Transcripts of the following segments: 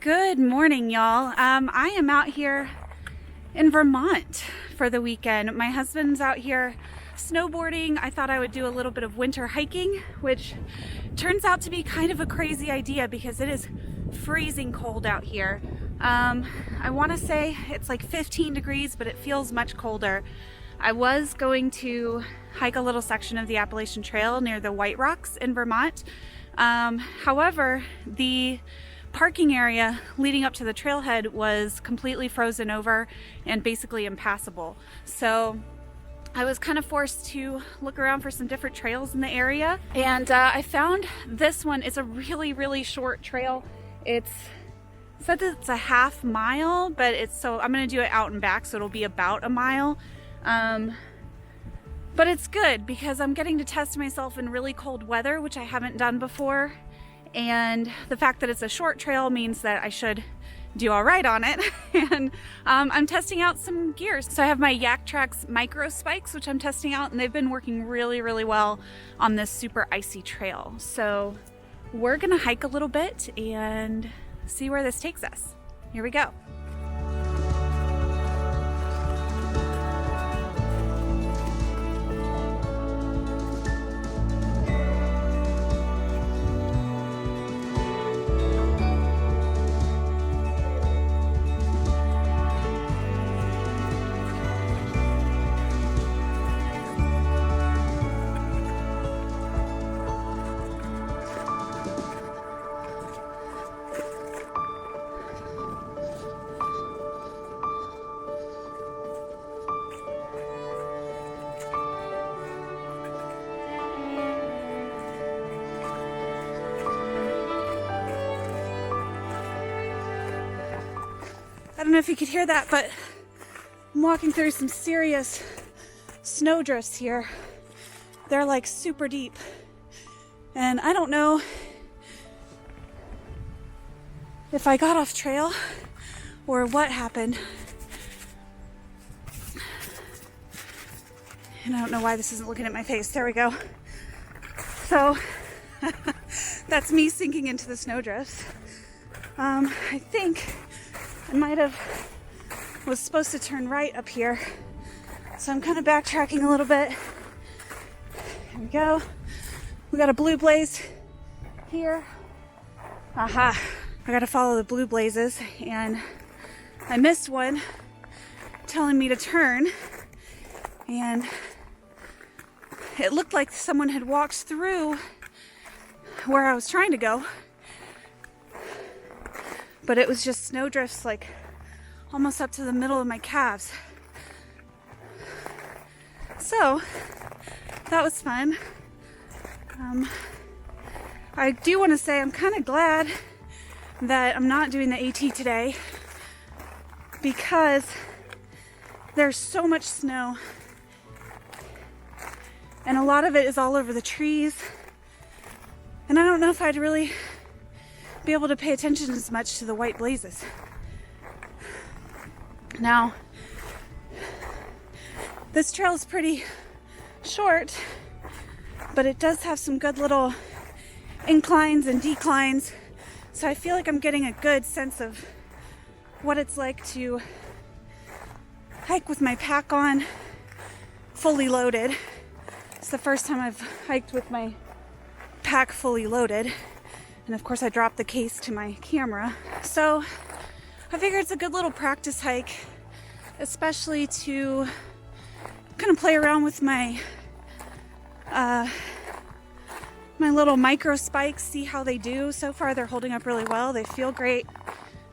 Good morning, y'all. I am out here in Vermont for the weekend. My husband's out here snowboarding. I thought I would do a little bit of winter hiking, which turns out to be kind of a crazy idea because it is freezing cold out here. I want to say it's like 15 degrees, but it feels much colder. I was going to hike a little section of the Appalachian Trail near the White Rocks in Vermont. However, the parking area leading up to the trailhead was completely frozen over and basically impassable. So I was kind of forced to look around for some different trails in the area, and I found this one. It's a really short trail. It said it's a half mile, but I'm gonna do it out and back, so it'll be about a mile. But it's good because I'm getting to test myself in really cold weather, which I haven't done before. And the fact that it's a short trail means that I should do all right on it. And I'm testing out some gears. So I have my Yak Trax micro spikes, which I'm testing out, and they've been working really well on this super icy trail. So we're gonna hike a little bit and see where this takes us. Here we go. I don't know if you could hear that, but I'm walking through some serious snowdrifts here. They're like super deep. And I don't know if I got off trail or what happened. And I don't know why this isn't looking at my face. There we go. So that's me sinking into the snowdrifts. I think I was supposed to turn right up here, so I'm kind of backtracking a little bit. Here we go. We got a blue blaze here. Aha! I gotta follow the blue blazes, and I missed one telling me to turn, and it looked like someone had walked through where I was trying to go. But it was just snowdrifts like almost up to the middle of my calves. So that was fun. I do want to say I'm kind of glad that I'm not doing the AT today because there's so much snow and a lot of it is all over the trees, and I don't know if I'd really be able to pay attention as much to the white blazes. Now, this trail is pretty short, but it does have some good little inclines and declines, so I feel like I'm getting a good sense of what it's like to hike with my pack on fully loaded. It's the first time I've hiked with my pack fully loaded. And of course I dropped the case to my camera. So I figure it's a good little practice hike, especially to kind of play around with my my little micro spikes, see how they do. So far they're holding up really well. They feel great.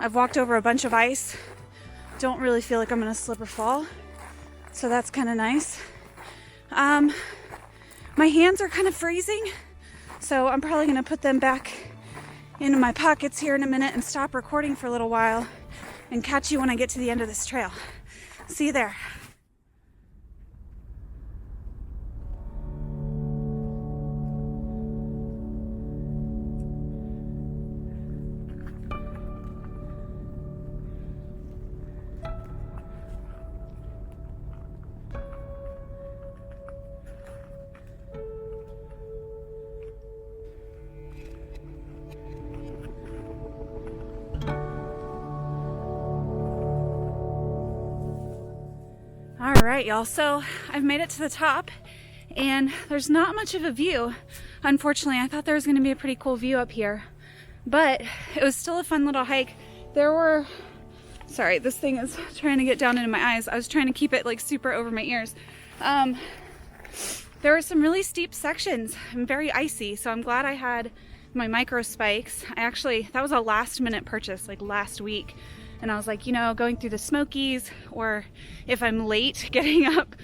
I've walked over a bunch of ice. Don't really feel like I'm gonna slip or fall. So that's kind of nice. My hands are kind of freezing, so I'm probably gonna put them back into my pockets here in a minute and stop recording for a little while and catch you when I get to the end of this trail. See you there. All right, y'all, so I've made it to the top and there's not much of a view. Unfortunately, I thought there was going to be a pretty cool view up here, but it was still a fun little hike. There were, sorry, this thing is trying to get down into my eyes. I was trying to keep it like super over my ears. There were some really steep sections and very icy, so I'm glad I had my micro spikes. That was a last minute purchase, like last week. And I was like, you know, going through the Smokies, or if I'm late getting up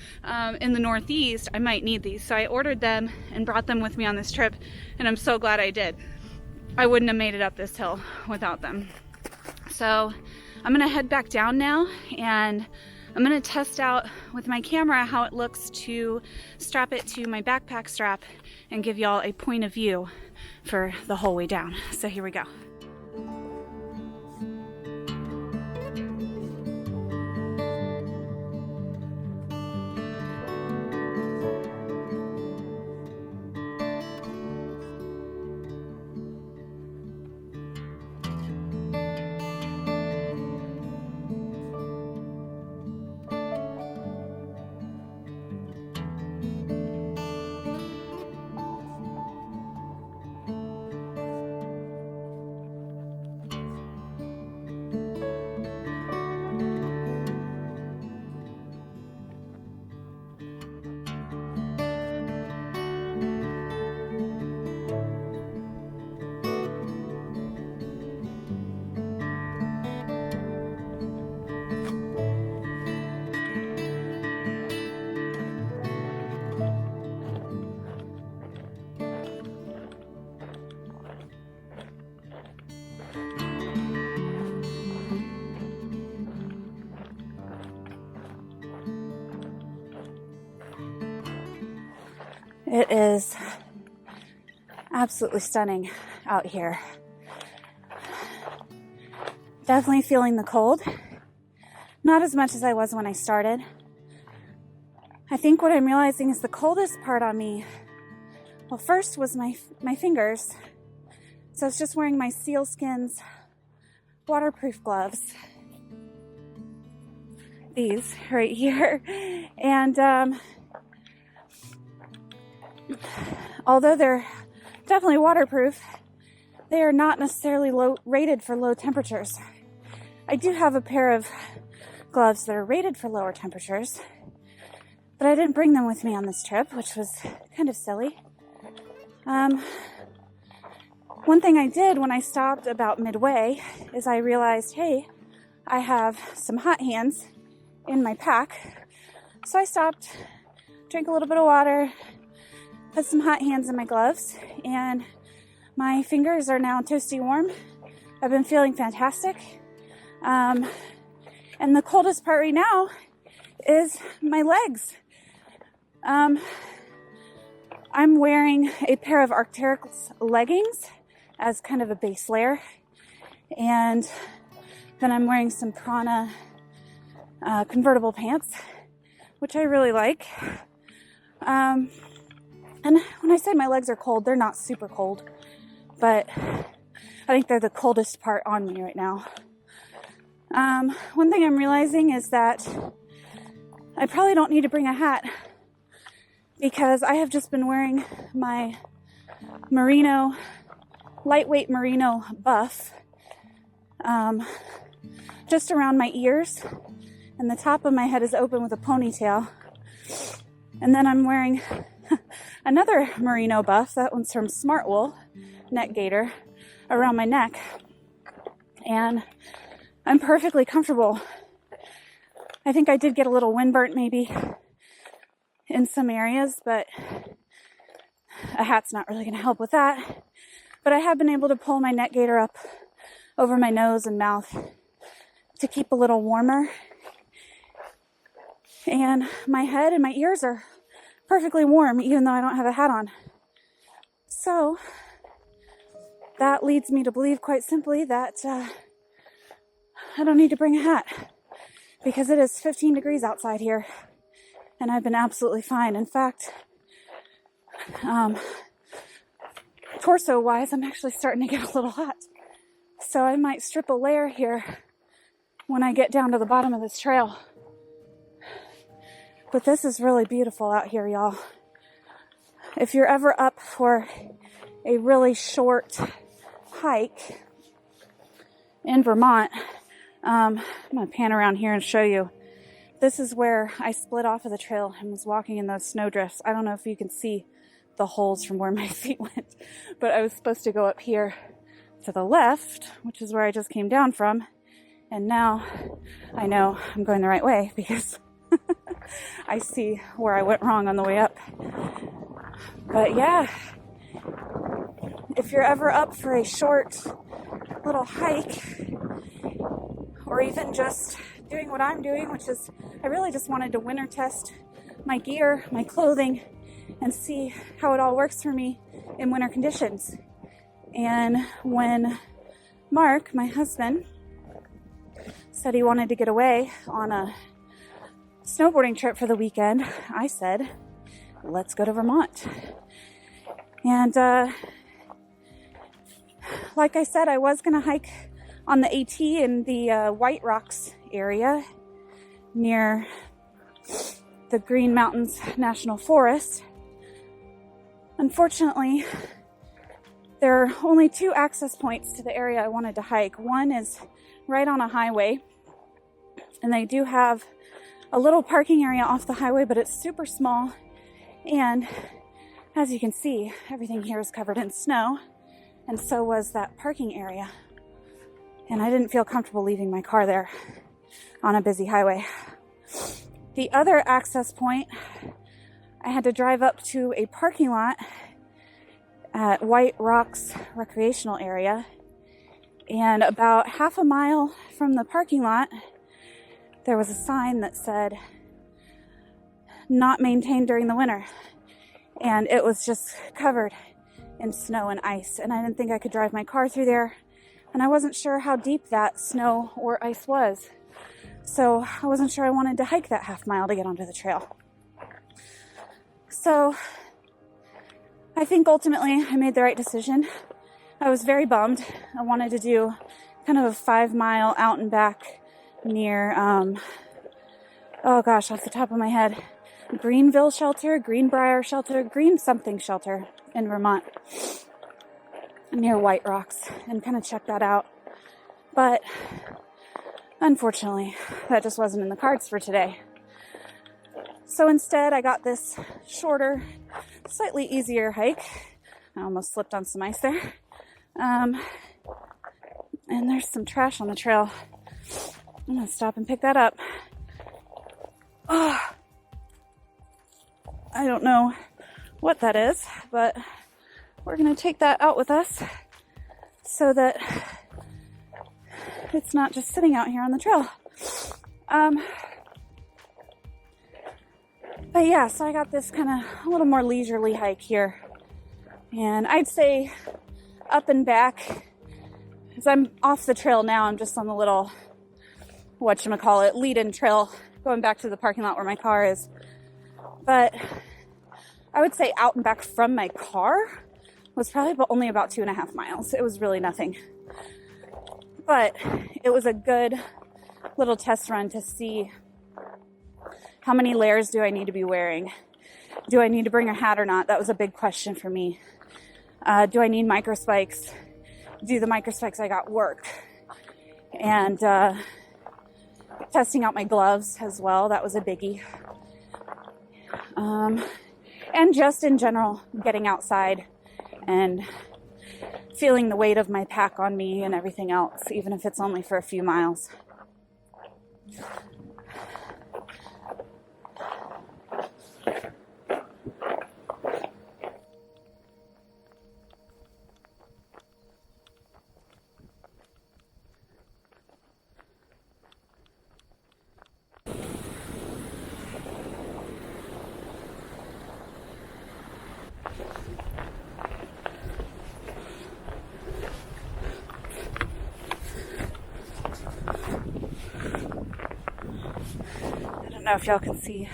in the Northeast, I might need these. So I ordered them and brought them with me on this trip, and I'm so glad I did. I wouldn't have made it up this hill without them. So I'm gonna head back down now, and I'm gonna test out with my camera how it looks to strap it to my backpack strap and give y'all a point of view for the whole way down. So here we go. It is absolutely stunning out here. Definitely feeling the cold. Not as much as I was when I started. I think what I'm realizing is the coldest part on me, well, first was my fingers. So I was just wearing my sealskins waterproof gloves. These right here. And although they're definitely waterproof, they are not necessarily rated for low temperatures. I do have a pair of gloves that are rated for lower temperatures, but I didn't bring them with me on this trip, which was kind of silly. One thing I did when I stopped about midway is I realized, hey, I have some hot hands in my pack. So I stopped, drank a little bit of water, put some hot hands in my gloves, and my fingers are now toasty warm. I've been feeling fantastic. And the coldest part right now is my legs. I'm wearing a pair of Arc'teryx leggings as kind of a base layer. And then I'm wearing some Prana convertible pants, which I really like. And when I say my legs are cold, they're not super cold, but I think they're the coldest part on me right now. One thing I'm realizing is that I probably don't need to bring a hat, because I have just been wearing my lightweight merino buff, just around my ears, and the top of my head is open with a ponytail. And then I'm wearing another merino buff, that one's from Smart Wool, neck gaiter, around my neck. And I'm perfectly comfortable. I think I did get a little windburnt maybe in some areas, but a hat's not really going to help with that. But I have been able to pull my neck gaiter up over my nose and mouth to keep a little warmer. And my head and my ears are perfectly warm, even though I don't have a hat on. So that leads me to believe, quite simply, that I don't need to bring a hat, because it is 15 degrees outside here, and I've been absolutely fine. In fact, torso-wise, I'm actually starting to get a little hot. So I might strip a layer here when I get down to the bottom of this trail. But this is really beautiful out here, y'all. If you're ever up for a really short hike in Vermont, I'm going to pan around here and show you. This is where I split off of the trail and was walking in those snowdrifts. I don't know if you can see the holes from where my feet went, but I was supposed to go up here to the left, which is where I just came down from. And now I know I'm going the right way because I see where I went wrong on the way up. But yeah, if you're ever up for a short little hike, or even just doing what I'm doing, which is I really just wanted to winter test my gear, my clothing, and see how it all works for me in winter conditions. And when Mark, my husband, said he wanted to get away on a snowboarding trip for the weekend, I said, let's go to Vermont. And like I said, I was going to hike on the AT in the White Rocks area near the Green Mountains National Forest. Unfortunately, there are only 2 access points to the area I wanted to hike. One is right on a highway, and they do have a little parking area off the highway, but it's super small. And as you can see, everything here is covered in snow, and so was that parking area. And I didn't feel comfortable leaving my car there on a busy highway. The other access point, I had to drive up to a parking lot at White Rocks Recreational Area. And about half a mile from the parking lot, there was a sign that said, not maintained during the winter. And it was just covered in snow and ice. And I didn't think I could drive my car through there. And I wasn't sure how deep that snow or ice was. So I wasn't sure I wanted to hike that half mile to get onto the trail. So I think ultimately I made the right decision. I was very bummed. I wanted to do kind of a 5-mile out and back near, off the top of my head, Greenville Shelter, Greenbrier Shelter, Green something shelter in Vermont, near White Rocks, and kind of check that out. But unfortunately, that just wasn't in the cards for today. So instead, I got this shorter, slightly easier hike. I almost slipped on some ice there. And there's some trash on the trail. I'm going to stop and pick that up. Oh, I don't know what that is, but we're going to take that out with us so that it's not just sitting out here on the trail. But yeah, so I got this kind of a little more leisurely hike here. And I'd say up and back, as I'm off the trail now, I'm just on the little, lead-in trail going back to the parking lot where my car is. But I would say out and back from my car was probably only about 2.5 miles. It was really nothing. But it was a good little test run to see how many layers do I need to be wearing. Do I need to bring a hat or not? That was a big question for me. Do I need micro spikes? Do the micro spikes I got work? And testing out my gloves as well. That was a biggie. And just in general, getting outside and feeling the weight of my pack on me and everything else, even if it's only for a few miles. I don't know if y'all can see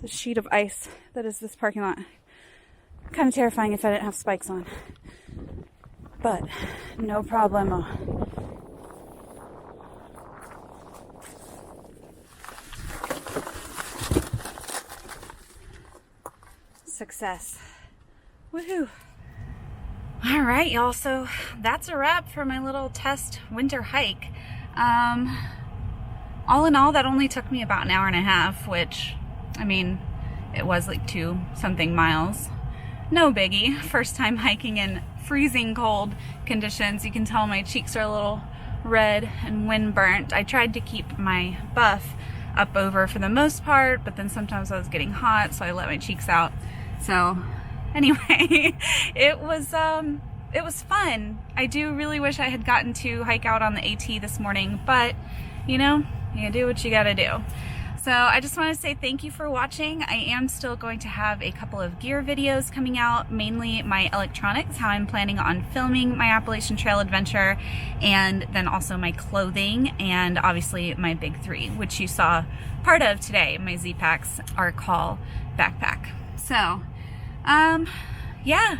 the sheet of ice that is this parking lot. Kind of terrifying if I didn't have spikes on. But no problemo. success. Woohoo. All right, y'all, so that's a wrap for my little test winter hike. All in all, that only took me about an hour and a half, which, I mean, it was like 2-something miles. No biggie. First time hiking in freezing cold conditions. You can tell my cheeks are a little red and wind burnt. I tried to keep my buff up over for the most part, but then sometimes I was getting hot, so I let my cheeks out. So anyway, it was fun. I do really wish I had gotten to hike out on the AT this morning, but you know, you do what you gotta do. So I just want to say thank you for watching. I am still going to have a couple of gear videos coming out, mainly my electronics, how I'm planning on filming my Appalachian Trail adventure, and then also my clothing, and obviously my big 3, which you saw part of today, my Z-Packs Arc Haul backpack. So, yeah.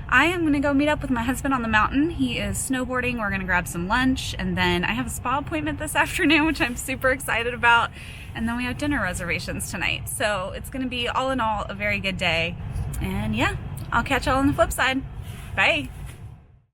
I am gonna go meet up with my husband on the mountain. He is snowboarding. We're gonna grab some lunch, and then I have a spa appointment this afternoon, which I'm super excited about. And then we have dinner reservations tonight. So it's gonna be, all in all, a very good day. And yeah, I'll catch y'all on the flip side. Bye.